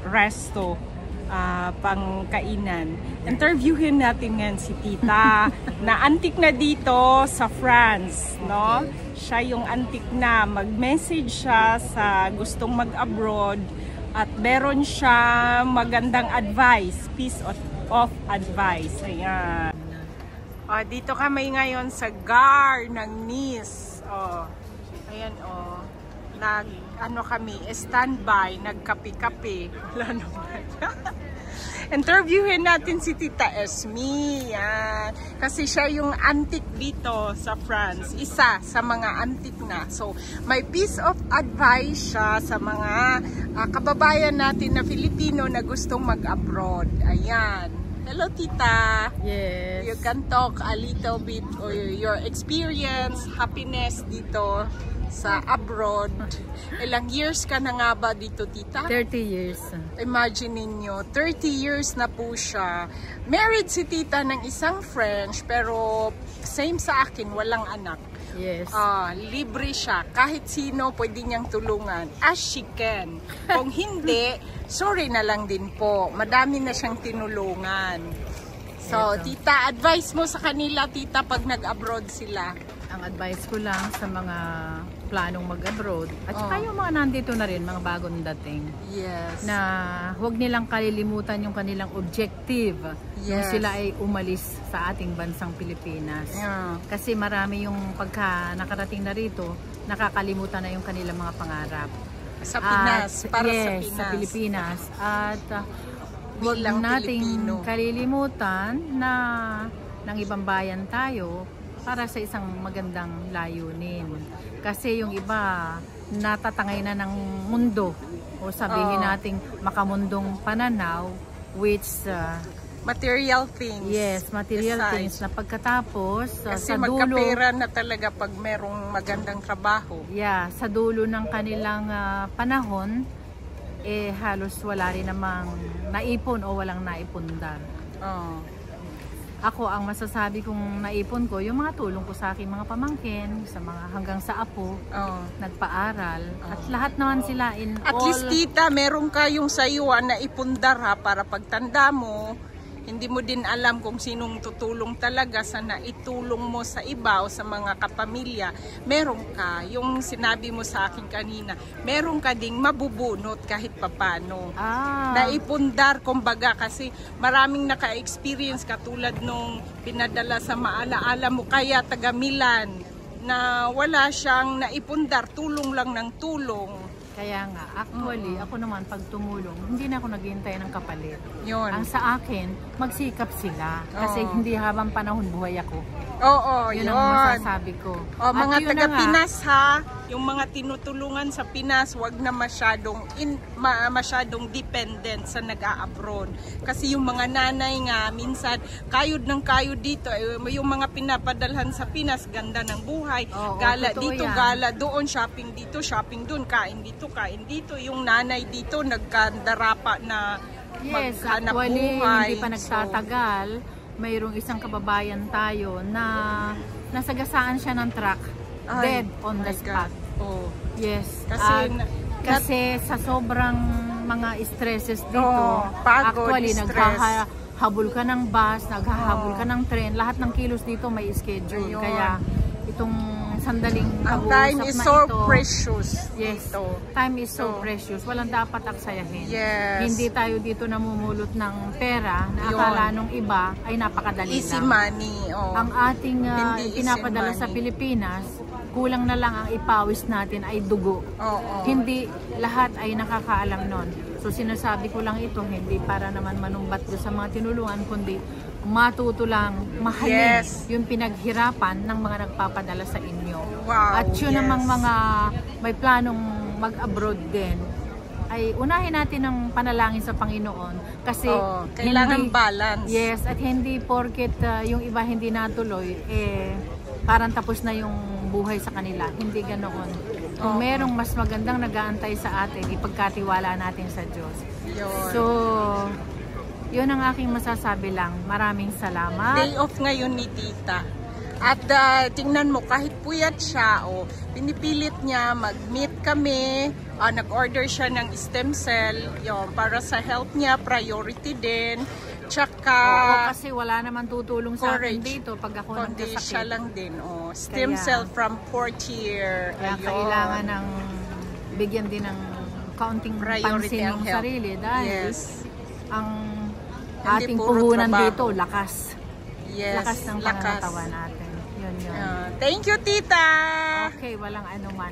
resto, pangkainan. Interviewin natin ngayon si Tita na antik na dito sa France, no? Siya yung antik na. Mag-message siya sa gustong mag-abroad at meron siya magandang advice, piece of advice. Ayan. Dito kami ngayon sa Gare ng Nice. Ayan kami, standby, nagkape-kape. Wala naman. Interviewin natin si Tita Esme. Yan. Kasi siya yung antik dito sa France. Isa sa mga antik na. So, may piece of advice siya sa mga kababayan natin na Filipino na gustong mag-abroad. Ayan. Hello, Tita. Yes. You can talk a little bit or your experience, happiness dito sa abroad. Ilang years ka na nga ba dito, Tita? 30 years. Imagine ninyo, 30 years na po siya. Married si Tita ng isang French, pero same sa akin, walang anak. Yes. Libre siya. Kahit sino pwede niyang tulungan. As she can. Kung hindi, sorry na lang din po. Madami na siyang tinulungan. So, Tita, advice mo sa kanila, Tita, pag nag-abroad sila? Ang advice ko lang sa mga planong mag-abroad at saka yung mga nandito na rin, mga bagong dating. Yes. Na huwag nilang kalilimutan yung kanilang objective nung sila ay umalis sa ating bansang Pilipinas. Kasi marami yung pagka nakarating na rito, nakakalimutan na yung kanilang mga pangarap. Sa Pinas, para sa Pinas. Sa Pilipinas. At huwag nating kalilimutan na ng ibang bayan tayo para sa isang magandang layunin. Kasi yung iba natatangay na ng mundo o sabihin nating makamundong pananaw, which material things. Yes, material things na pagkatapos kasi sa dulo, magkapera na talaga pag merong magandang trabaho. Yeah, sa dulo ng kanilang panahon halos wala rin namang naipon o walang naipundar. Ako, ang masasabi kong naipon ko, yung mga tulong ko sa aking mga pamangkin, sa mga hanggang sa apo, nagpaaral, at lahat naman sila At least, Tita, meron kayong sayuan na ipundar para pagtanda mo, hindi mo din alam kung sinong tutulong talaga sa naitulong mo sa iba o sa mga kapamilya. Meron ka, yung sinabi mo sa akin kanina, meron ka ding mabubunot kahit papano. Naipundar, kumbaga, kasi maraming naka-experience katulad nung pinadala sa maalaala mo, kaya taga Milan, na wala siyang naipundar, tulong lang ng tulong. Kaya nga, actually, ako naman pag tumulong, hindi na ako naghihintay ng kapalit. Yun. Ang sa akin, magsikap sila. Kasi hindi habang panahon buhay ako. Yun ang masasabi ko. Mga taga-Pinas ha, yung mga tinutulungan sa Pinas, wag na masyadong dependent sa nag-a-abroad. Kasi yung mga nanay nga, minsan, kayod ng kayod dito. Yung mga pinapadalhan sa Pinas, ganda ng buhay. Gala dito, yan. Gala doon, shopping dito, shopping doon, kain dito. Yung nanay dito, nagkandarapa na maghanap buhay. Hindi pa nagtatagal. Mayroong isang kababayan tayo na nasagasaan siya ng truck, dead on the spot. Yes. Kasi sa sobrang mga stresses dito, actually naghahabol ka ng bus, naghahabol ka ng train, lahat ng kilos dito may schedule. Kaya itong sandaling time is so precious. Yes, time is so precious. Walang dapat aksayahin. Yes. Hindi tayo dito namumulot ng pera na akala nung iba ay napakadali lang. Easy money. Ang ating pinapadala sa Pilipinas, kulang na lang ang ipawis natin ay dugo. Hindi lahat ay nakakaalam nun. So sinasabi ko lang ito, hindi para naman manumbat sa mga tinulungan, kundi matuto lang mahalin yung pinaghirapan ng mga nagpapadala sa inyo. At yun namang mga may planong mag-abroad din, ay unahin natin ang panalangin sa Panginoon kasi kailangan balance. Yes, at hindi porket yung iba hindi natuloy, parang tapos na yung buhay sa kanila. Hindi ganoon. Kung merong mas magandang nag-aantay sa atin, ipagkatiwala natin sa Diyos. So, yun ang aking masasabi lang. Maraming salamat. Day off ngayon ni Tita. At tingnan mo, kahit puyat siya, pinipilit niya mag-meet kami, nag-order siya ng stem cell, yun, para sa health niya, priority din. Tsaka, kasi wala naman tutulong sa akin dito pag ako nagkasakit. Siya lang din. Stem cell from 4th year. Kaya kailangan ng bigyan din ng kaunting pansin ng sarili dahil ang ating puhunan dito, lakas. Lakas ng pangangatawan natin. Yun. Thank you, tita! Okay, walang anuman.